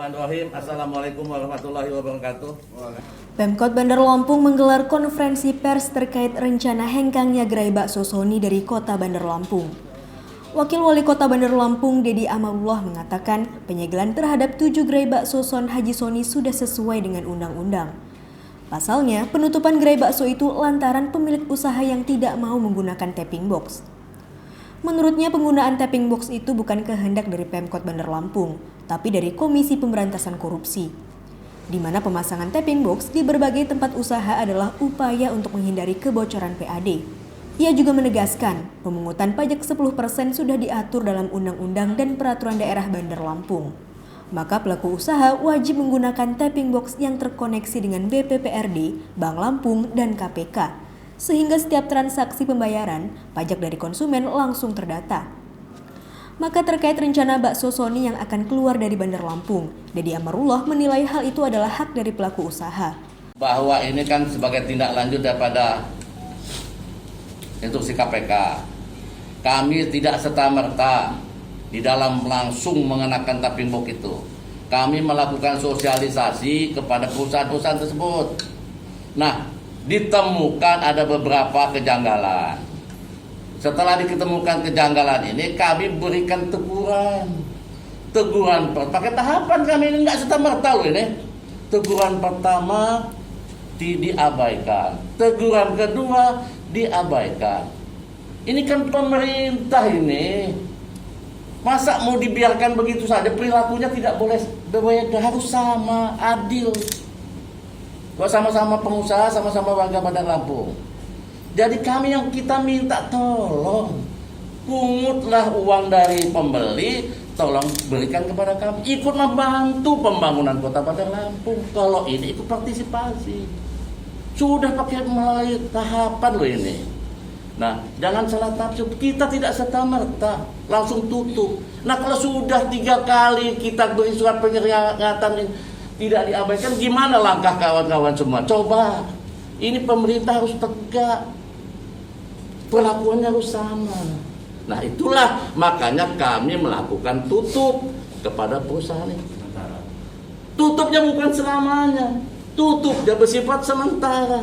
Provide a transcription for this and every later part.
Bismillahirrahmanirrahim. Assalamualaikum warahmatullahi wabarakatuh. Pemkot Bandar Lampung menggelar konferensi pers terkait rencana hengkangnya gerai bakso Sony dari Kota Bandar Lampung. Wakil Wali Kota Bandar Lampung, Dedi Amarullah, mengatakan penyegelan terhadap 7 gerai bakso Son Haji Sony sudah sesuai dengan undang-undang. Pasalnya, penutupan gerai bakso itu lantaran pemilik usaha yang tidak mau menggunakan tapping box. Menurutnya, penggunaan tapping box itu bukan kehendak dari Pemkot Bandar Lampung, tapi dari Komisi Pemberantasan Korupsi, di mana pemasangan tapping box di berbagai tempat usaha adalah upaya untuk menghindari kebocoran PAD. Ia juga menegaskan, pemungutan pajak 10% sudah diatur dalam Undang-Undang dan Peraturan Daerah Bandar Lampung. Maka pelaku usaha wajib menggunakan tapping box yang terkoneksi dengan BPPRD, Bank Lampung, dan KPK, sehingga setiap transaksi pembayaran pajak dari konsumen langsung terdata. Maka terkait rencana bakso Sony yang akan keluar dari Bandar Lampung, Dedi Amarullah menilai hal itu adalah hak dari pelaku usaha. Bahwa ini kan sebagai tindak lanjut daripada instruksi KPK. Kami tidak serta-merta di dalam langsung mengenakan tapping box itu. Kami melakukan sosialisasi kepada perusahaan-perusahaan tersebut. Nah, ditemukan ada beberapa kejanggalan. Setelah ditemukan kejanggalan ini, kami berikan teguran. Teguran pakai tahapan, kami ini nggak serta-merta loh ini. Teguran pertama diabaikan. Teguran kedua diabaikan. Ini kan pemerintah ini. Masa mau dibiarkan begitu saja? Perilakunya tidak boleh berbeda, harus sama, adil. Kok sama-sama pengusaha, sama-sama warga Bandar Lampung. Jadi kami yang kita minta tolong, pungutlah uang dari pembeli, tolong berikan kepada kami. Ikut membantu pembangunan Kota Bandar Lampung. Kalau ini ikut partisipasi. Sudah pakai melalui tahapan loh ini. Nah, jangan salah tafsir. Kita tidak serta-merta langsung tutup. Nah, kalau sudah 3 kali kita beri surat peringatan ini tidak diabaikan, gimana langkah kawan-kawan semua? Coba, ini pemerintah harus tegak, perlakuannya harus sama. Nah, itulah makanya kami melakukan tutup kepada perusahaan ini. Tutupnya bukan selamanya, tutupnya bersifat sementara.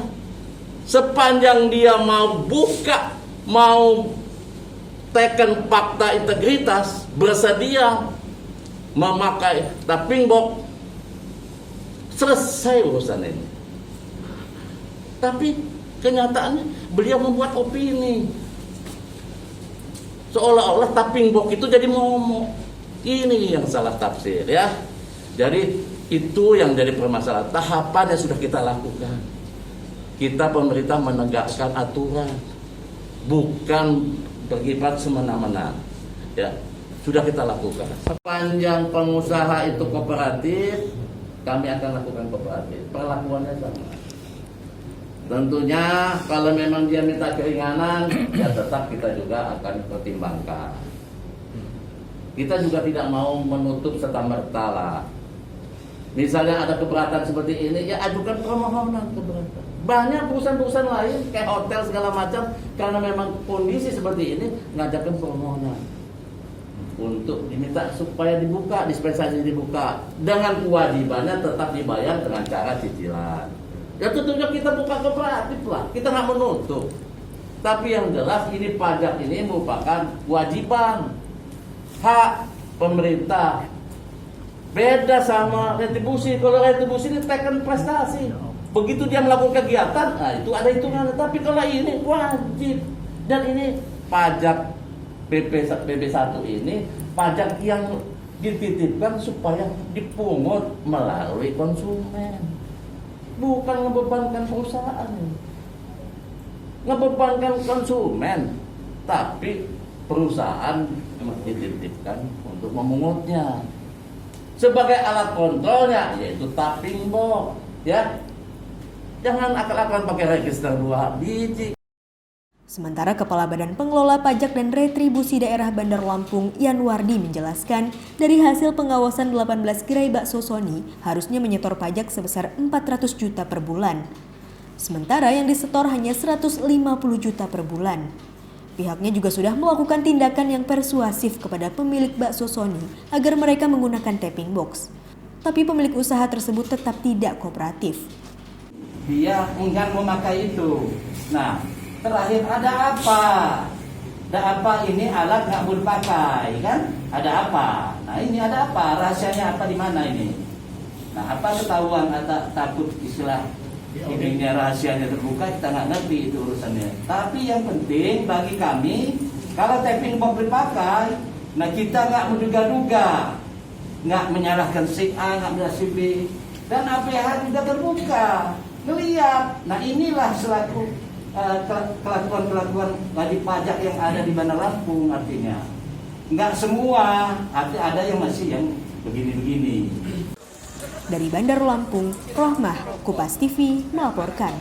Sepanjang dia mau buka, mau teken fakta integritas, bersedia memakai tapping box, selesai urusan ini. Tapi kenyataannya beliau membuat opini seolah-olah tapping box itu jadi momok. Ini yang salah tafsir ya. Jadi itu yang jadi permasalahan. Tahapan yang sudah kita lakukan. Kita pemerintah menegakkan aturan, bukan berkiblat semena-mena. Ya, sudah kita lakukan. Sepanjang pengusaha itu kooperatif, kami akan lakukan kooperatif. Perlakuannya sama. Tentunya kalau memang dia minta keringanan, ya tetap kita juga akan pertimbangkan. Kita juga tidak mau menutup serta-merta lah. Misalnya ada keberatan seperti ini, ya ajukan permohonan keberatan. Banyak perusahaan-perusahaan lain kayak hotel segala macam, karena memang kondisi seperti ini ngajakin permohonan untuk diminta supaya dibuka, dispensasi dibuka dengan kewajibannya tetap dibayar dengan cara cicilan. Ya tentunya kita buka kooperatif lah, kita nggak menutup. Tapi yang jelas ini pajak ini merupakan kewajiban, hak pemerintah. Beda sama retribusi. Kalau retribusi ini teken prestasi. Begitu dia melakukan kegiatan, nah itu ada hitungannya. Tapi kalau ini wajib. Dan ini pajak PP1 ini pajak yang dititipkan supaya dipungut melalui konsumen. Bukan ngebebankan perusahaan. Ngebebankan konsumen. Tapi perusahaan dititipkan untuk memungutnya. Sebagai alat kontrolnya yaitu tapping box, ya. Jangan akal-akalan pakai register 2 biji. Sementara Kepala Badan Pengelola Pajak dan Retribusi Daerah Bandar Lampung, Yanwardi, menjelaskan dari hasil pengawasan 18 gerai bakso Sony harusnya menyetor pajak sebesar 400 juta per bulan. Sementara yang disetor hanya 150 juta per bulan. Pihaknya juga sudah melakukan tindakan yang persuasif kepada pemilik bakso Sony agar mereka menggunakan tapping box. tapi pemilik usaha tersebut tetap tidak kooperatif. Dia enggan memakai itu. Nah, terakhir ada apa? Ada apa ini alat nggak boleh pakai kan? Ada apa? Nah ini ada apa? Rahasianya apa di mana ini? Nah apa ketahuan atau takut istilah ininya rahasianya terbuka, kita nggak ngerti itu urusannya. Tapi yang penting bagi kami, kalau tapping box dipakai, nah kita nggak menduga-duga, nggak menyalahkan si A, nggak menyalahkan si B, dan APH juga terbuka, ngelihat. Nah inilah selaku kelakuan wajib pajak yang ada di Bandar Lampung, artinya nggak semua, ada yang masih yang begini-begini. Dari Bandar Lampung, Rohmah, Kupas TV melaporkan.